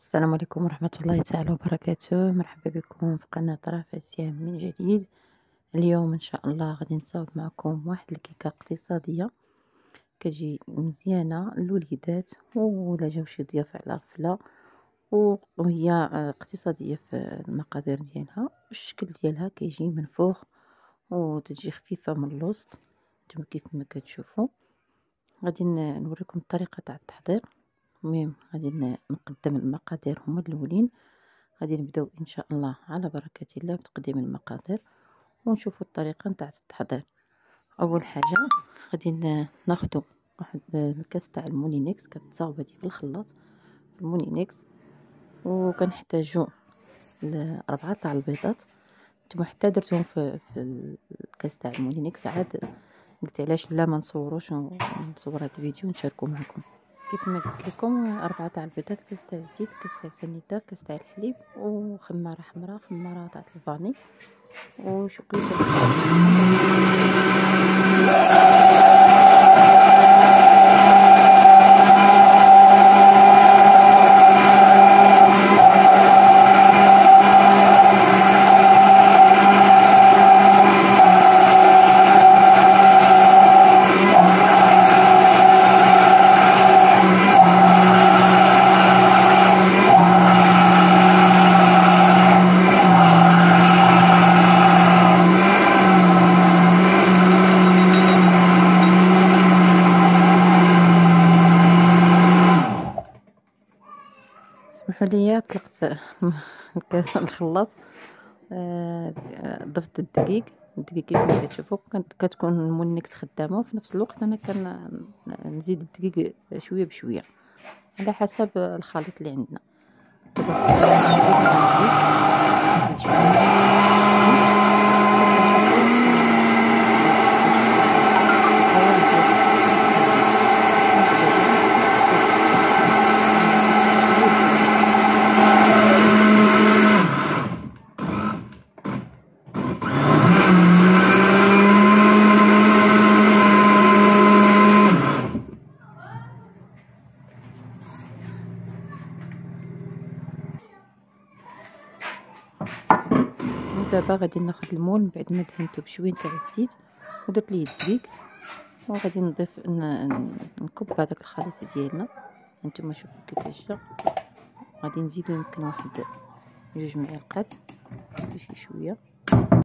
السلام عليكم ورحمة الله تعالى وبركاته. مرحبا بكم في قناة رافع سيام من جديد. اليوم ان شاء الله غادي نصاوب معكم واحد الكيكة اقتصادية كتجي مزيانة للوليدات ولا جاو شي ضياف على غفلة، وهي اقتصادية في المقادير ديالها. الشكل ديالها كيجي منفوخ وتجي خفيفة من الوسط نتوما كيف ما كتشوفوا. غادي نوريكم الطريقة تاع التحضير. المهم غادي نقدم المقادير هما الاولين. غادي نبداو ان شاء الله على بركه الله بتقديم المقادير ونشوفوا الطريقه نتاع التحضير. اول حاجه غادي ناخذ واحد الكاس تاع المولينكس كتصاوب هذه في الخلاط المولينكس، وكنحتاجو 4 تاع البيضات. نتوما حتى درتهم في الكاس تاع المولينكس، عاد قلت علاش لا ما نصوروش نصور هذا الفيديو ونشاركو معكم. كيف ما قلت لكم 4 تاع البيضات، كاس تاع الزيت، كاس تاع سنيده، كاس تاع الحليب، وخماره حمراء، خماره تاع الفاني، وشوكليط. اسمحوا لي طلقت الكاس الخلاط. ضفت الدقيق كيف ما كتشوفوا كتكون المونيكس خدامه، وفي نفس الوقت انا نزيد الدقيق شويه بشويه على حسب الخليط اللي عندنا. ودابا غادي ناخذ المول من بعد ما دهنته بشويه تاع الزيت ودرت ليه الدقيق، وغادي نضيف نكب هذاك الخليط ديالنا. هانتوما شوفوا كيفاش جا. غادي نزيدو يمكن واحد 2 معالق شي شويه.